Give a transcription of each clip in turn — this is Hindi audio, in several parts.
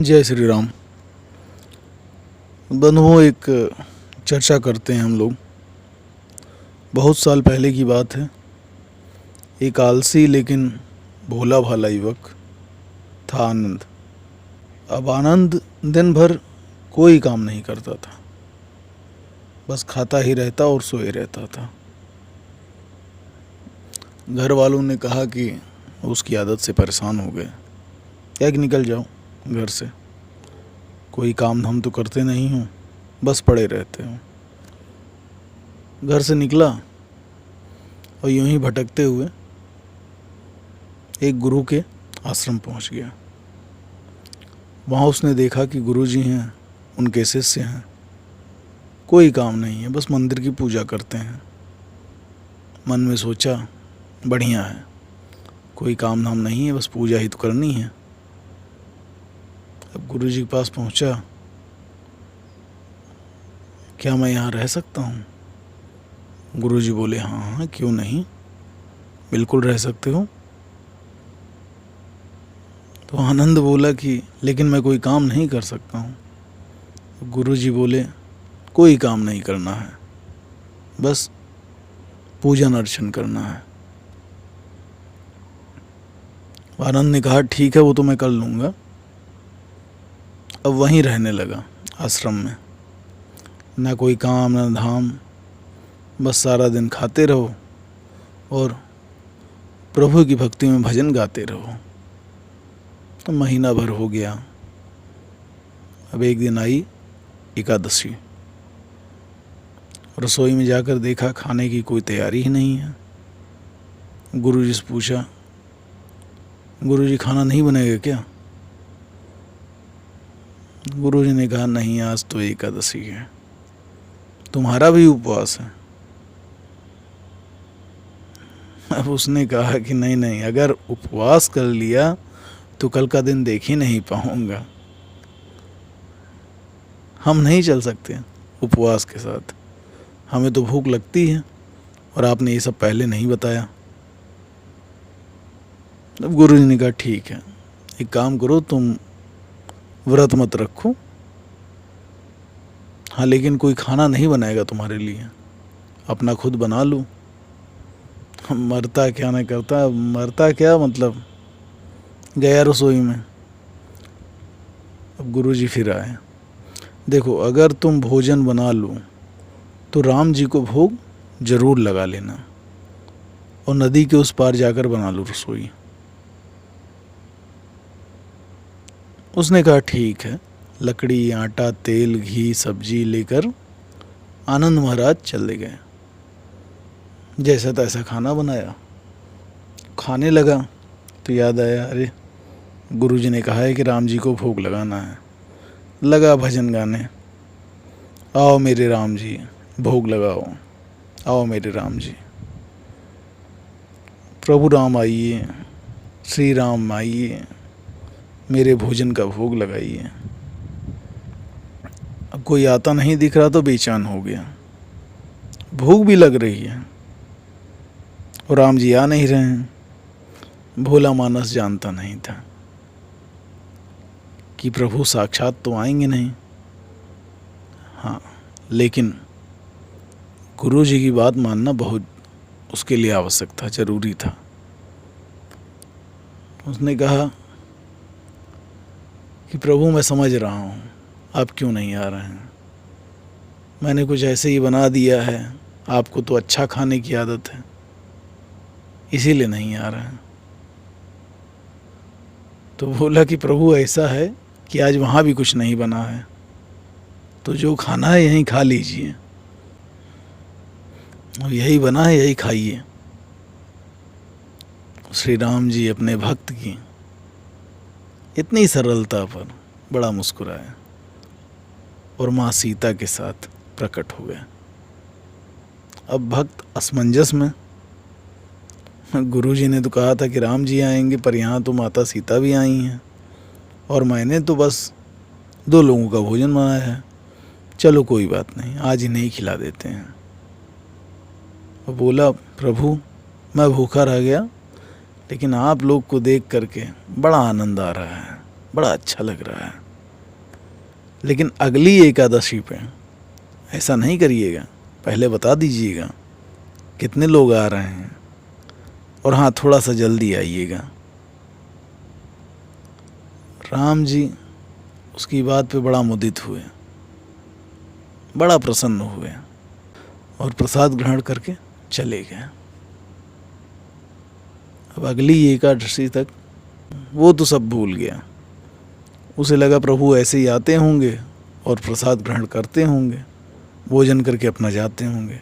जय श्री राम। बंधुओं, एक चर्चा करते हैं हम लोग। बहुत साल पहले की बात है। एक आलसी लेकिन भोला भाला युवक था, आनंद। अब आनंद दिन भर कोई काम नहीं करता था, बस खाता ही रहता और सोए रहता था। घर वालों ने कहा कि उसकी आदत से परेशान हो गए, क्या कि निकल जाओ घर से, कोई काम धाम तो करते नहीं हो, बस पड़े रहते हो। घर से निकला और यूं ही भटकते हुए एक गुरु के आश्रम पहुंच गया। वहाँ उसने देखा कि गुरुजी हैं, उनके शिष्य हैं, कोई काम नहीं है, बस मंदिर की पूजा करते हैं। मन में सोचा, बढ़िया है, कोई काम धाम नहीं है, बस पूजा ही तो करनी है। अब गुरुजी के पास पहुंचा, क्या मैं यहाँ रह सकता हूँ? गुरुजी बोले, हाँ हाँ, क्यों नहीं, बिल्कुल रह सकते हो। तो आनंद बोला कि लेकिन मैं कोई काम नहीं कर सकता हूँ। गुरुजी बोले, कोई काम नहीं करना है, बस पूजन अर्चन करना है। आनंद ने कहा, ठीक है, वो तो मैं कर लूँगा। अब वहीं रहने लगा आश्रम में, ना कोई काम ना धाम, बस सारा दिन खाते रहो और प्रभु की भक्ति में भजन गाते रहो। तो महीना भर हो गया। अब एक दिन आई एकादशी। रसोई में जाकर देखा, खाने की कोई तैयारी ही नहीं है। गुरुजी से पूछा, गुरुजी खाना नहीं बनेगा क्या? गुरुजी ने कहा, नहीं, आज तो एकादशी है, तुम्हारा भी उपवास है। अब उसने कहा कि नहीं नहीं, अगर उपवास कर लिया तो कल का दिन देख ही नहीं पाऊंगा, हम नहीं चल सकते उपवास के साथ, हमें तो भूख लगती है और आपने ये सब पहले नहीं बताया। अब गुरुजी ने कहा, ठीक है, एक काम करो, तुम व्रत मत रखो, हाँ, लेकिन कोई खाना नहीं बनाएगा तुम्हारे लिए, अपना खुद बना लो। मरता क्या नहीं करता, मरता क्या मतलब, गया रसोई में। अब गुरुजी फिर आए, देखो, अगर तुम भोजन बना लो तो राम जी को भोग जरूर लगा लेना और नदी के उस पार जाकर बना लो रसोई। उसने कहा, ठीक है। लकड़ी, आटा, तेल, घी, सब्जी लेकर आनंद महाराज चले गए। जैसा तैसा खाना बनाया, खाने लगा तो याद आया, अरे गुरुजी ने कहा है कि राम जी को भोग लगाना है। लगा भजन गाने, आओ मेरे राम जी भोग लगाओ, आओ मेरे राम जी, प्रभु राम आइए, श्री राम आइए, मेरे भोजन का भोग लगाइए। अब कोई आता नहीं दिख रहा तो बेचैन हो गया, भूख भी लग रही है और राम जी आ नहीं रहे हैं। भोला मानस जानता नहीं था कि प्रभु साक्षात तो आएंगे नहीं। हाँ, लेकिन गुरु जी की बात मानना बहुत उसके लिए आवश्यक था, जरूरी था। उसने कहा कि प्रभु, मैं समझ रहा हूँ आप क्यों नहीं आ रहे हैं, मैंने कुछ ऐसे ही बना दिया है, आपको तो अच्छा खाने की आदत है, इसीलिए नहीं आ रहे हैं। तो बोला कि प्रभु, ऐसा है कि आज वहाँ भी कुछ नहीं बना है, तो जो खाना है यहीं खा लीजिए, और यही बना है यही खाइए। श्री राम जी अपने भक्त की इतनी सरलता पर बड़ा मुस्कुराया और माँ सीता के साथ प्रकट हो गया। अब भक्त असमंजस में, गुरुजी ने तो कहा था कि राम जी आएंगे, पर यहाँ तो माता सीता भी आई हैं और मैंने तो बस 2 लोगों का भोजन बनाया है, चलो कोई बात नहीं, आज इन्हें ही खिला देते हैं। और बोला, प्रभु, मैं भूखा रह गया, लेकिन आप लोग को देख करके बड़ा आनंद आ रहा है, बड़ा अच्छा लग रहा है। लेकिन अगली एकादशी पे ऐसा नहीं करिएगा, पहले बता दीजिएगा कितने लोग आ रहे हैं, और हाँ थोड़ा सा जल्दी आइएगा। राम जी उसकी बात पे बड़ा मुदित हुए, बड़ा प्रसन्न हुए और प्रसाद ग्रहण करके चले गए। अब अगली एकादशी तक वो तो सब भूल गया। उसे लगा प्रभु ऐसे ही आते होंगे और प्रसाद ग्रहण करते होंगे, भोजन करके अपना जाते होंगे।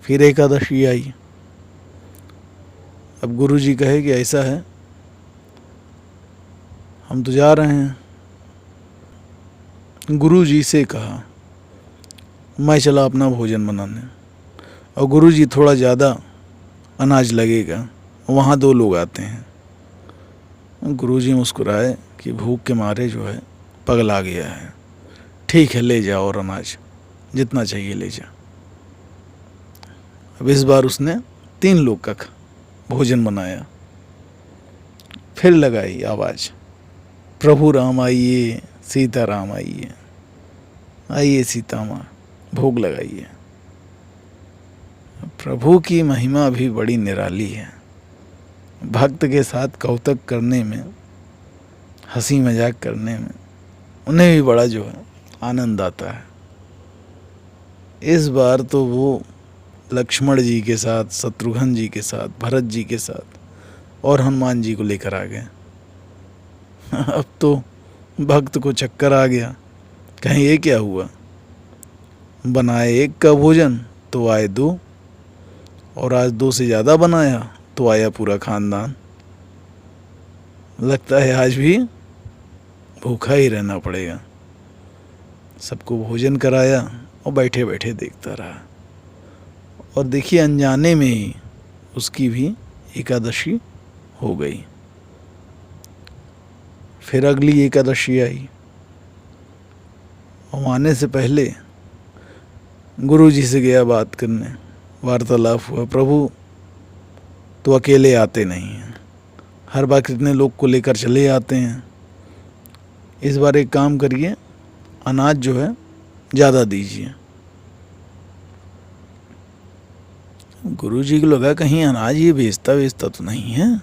फिर एकादशी आई। अब गुरु जी कहे कि ऐसा है, हम तो जा रहे हैं। गुरु जी से कहा मैं चला अपना भोजन बनाने, और गुरु जी थोड़ा ज़्यादा अनाज लगेगा, वहाँ 2 लोग आते हैं। गुरु जी मुस्कुराए कि भूख के मारे जो है पगला गया है, ठीक है ले जाओ और अनाज जितना चाहिए ले जा। अब इस बार उसने 3 लोग का भोजन बनाया। फिर लगाई आवाज़, प्रभु राम आइए, सीता राम आइए, आइए सीता माँ भोग लगाइए। प्रभु की महिमा भी बड़ी निराली है। भक्त के साथ कौतक करने में, हंसी मजाक करने में उन्हें भी बड़ा जो है आनंद आता है। इस बार तो वो लक्ष्मण जी के साथ, शत्रुघ्न जी के साथ, भरत जी के साथ और हनुमान जी को लेकर आ गए। अब तो भक्त को चक्कर आ गया, कहीं ये क्या हुआ, बनाए 1 का भोजन तो आए 2, और आज 2 से ज़्यादा बनाया तो आया पूरा खानदान। लगता है आज भी भूखा ही रहना पड़ेगा। सबको भोजन कराया और बैठे बैठे देखता रहा, और देखिए अनजाने में ही उसकी भी एकादशी हो गई। फिर अगली एकादशी आई, और आने से पहले गुरु जी से गया बात करने, वार्तालाप हुआ। प्रभु तो अकेले आते नहीं हैं, हर बार कितने लोग को लेकर चले आते हैं। इस बार एक काम करिए, अनाज जो है ज़्यादा दीजिए। गुरु जी को लगा कहीं अनाज ये बेचता तो नहीं है,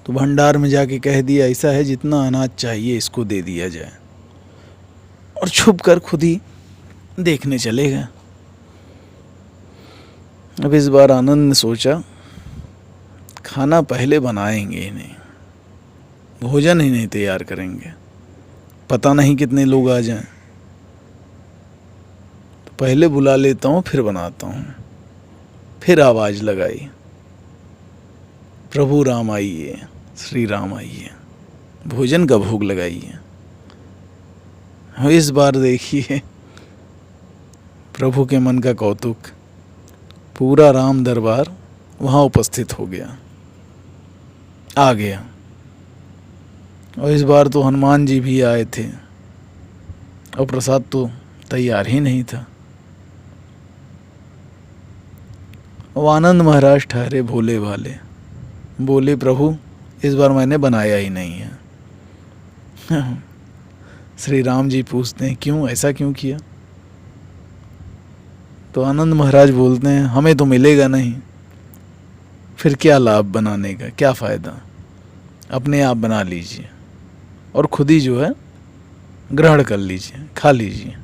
तो भंडार में जाके कह दिया ऐसा है जितना अनाज चाहिए इसको दे दिया जाए, और छुप कर खुद ही देखने चले गए। अब इस बार आनंद ने सोचा खाना पहले बनाएंगे ही नहीं, भोजन ही नहीं तैयार करेंगे, पता नहीं कितने लोग आ जाएं, तो पहले बुला लेता हूँ फिर बनाता हूँ। फिर आवाज़ लगाई, प्रभु राम आइए, श्री राम आइए, भोजन का भोग लगाइए। इस बार देखिए प्रभु के मन का कौतुक, पूरा राम दरबार वहाँ उपस्थित हो गया, आ गया। और इस बार तो हनुमान जी भी आए थे, और प्रसाद तो तैयार ही नहीं था। और आनंद महाराज ठहरे भोले भाले, बोले प्रभु इस बार मैंने बनाया ही नहीं है। श्री राम जी पूछते हैं क्यों, ऐसा क्यों किया? तो आनंद महाराज बोलते हैं हमें तो मिलेगा नहीं, फिर क्या लाभ बनाने का, क्या फ़ायदा, अपने आप बना लीजिए और खुद ही जो है ग्रहण कर लीजिए, खा लीजिए।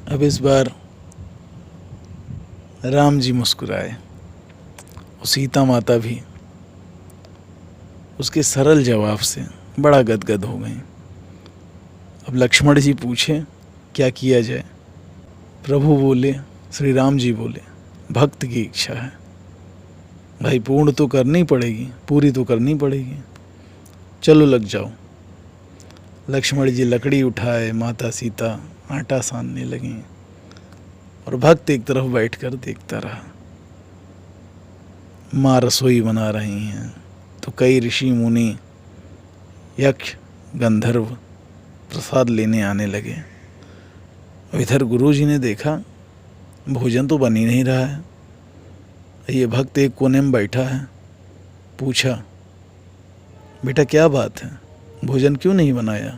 अब इस बार राम जी मुस्कुराए, और सीता माता भी उसके सरल जवाब से बड़ा गदगद हो गई। अब लक्ष्मण जी पूछे क्या किया जाए? प्रभु बोले, श्री राम जी बोले, भक्त की इच्छा है भाई, पूर्ण तो करनी पड़ेगी, पूरी तो करनी पड़ेगी, चलो लग जाओ। लक्ष्मण जी लकड़ी उठाए, माता सीता आटा सानने लगी, और भक्त एक तरफ बैठकर देखता रहा। माँ रसोई बना रही हैं, तो कई ऋषि मुनि, यक्ष, गंधर्व प्रसाद लेने आने लगे। और इधर गुरु जी ने देखा भोजन तो बन ही नहीं रहा है, ये भक्त एक कोने में बैठा है। पूछा बेटा क्या बात है, भोजन क्यों नहीं बनाया?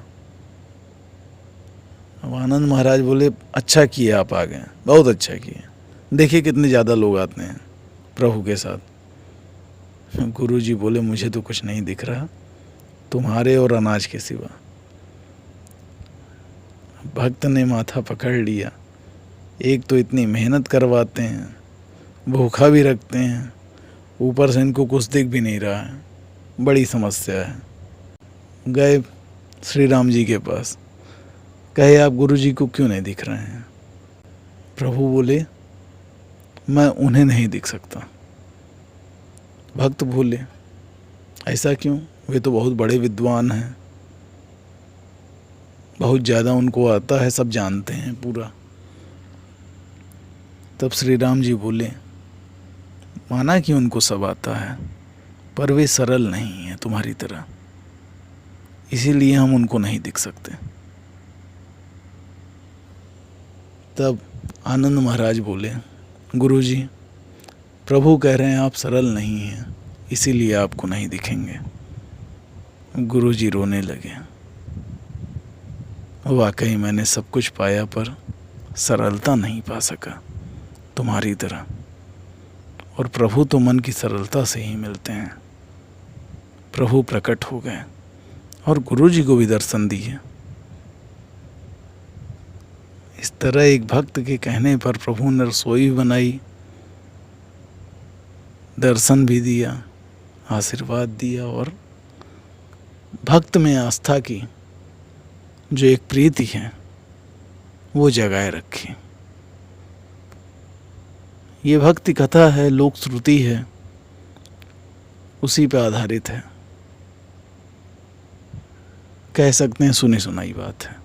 अब आनंद महाराज बोले, अच्छा किया आप आ गए, बहुत अच्छा किया। देखिए कितने ज़्यादा लोग आते हैं प्रभु के साथ। गुरु जी बोले, मुझे तो कुछ नहीं दिख रहा तुम्हारे और अनाज के सिवा। भक्त ने माथा पकड़ लिया, एक तो इतनी मेहनत करवाते हैं, भूखा भी रखते हैं, ऊपर से इनको कुछ दिख भी नहीं रहा है, बड़ी समस्या है। गए श्री राम जी के पास, कहे आप गुरु जी को क्यों नहीं दिख रहे हैं? प्रभु बोले, मैं उन्हें नहीं दिख सकता। भक्त बोले, ऐसा क्यों? वे तो बहुत बड़े विद्वान हैं, बहुत ज़्यादा उनको आता है, सब जानते हैं पूरा। तब श्री राम जी बोले, माना कि उनको सब आता है, पर वे सरल नहीं है तुम्हारी तरह, इसीलिए हम उनको नहीं दिख सकते। तब आनंद महाराज बोले, गुरुजी, प्रभु कह रहे हैं आप सरल नहीं हैं, इसीलिए आपको नहीं दिखेंगे। गुरुजी रोने लगे, वाकई मैंने सब कुछ पाया पर सरलता नहीं पा सका तुम्हारी तरह, और प्रभु तो मन की सरलता से ही मिलते हैं। प्रभु प्रकट हो गए और गुरुजी को भी दर्शन दिए। इस तरह एक भक्त के कहने पर प्रभु ने रसोई बनाई, दर्शन भी दिया, आशीर्वाद दिया, और भक्त में आस्था की जो एक प्रीति है वो जगाए रखी। ये भक्ति कथा है, लोक श्रुति है, उसी पे आधारित है, कह सकते हैं सुनी सुनाई बात है,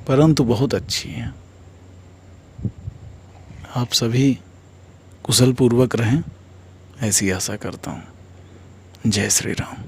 परंतु बहुत अच्छी है। आप सभी कुशल पूर्वक रहें, ऐसी आशा करता हूँ। जय श्री राम।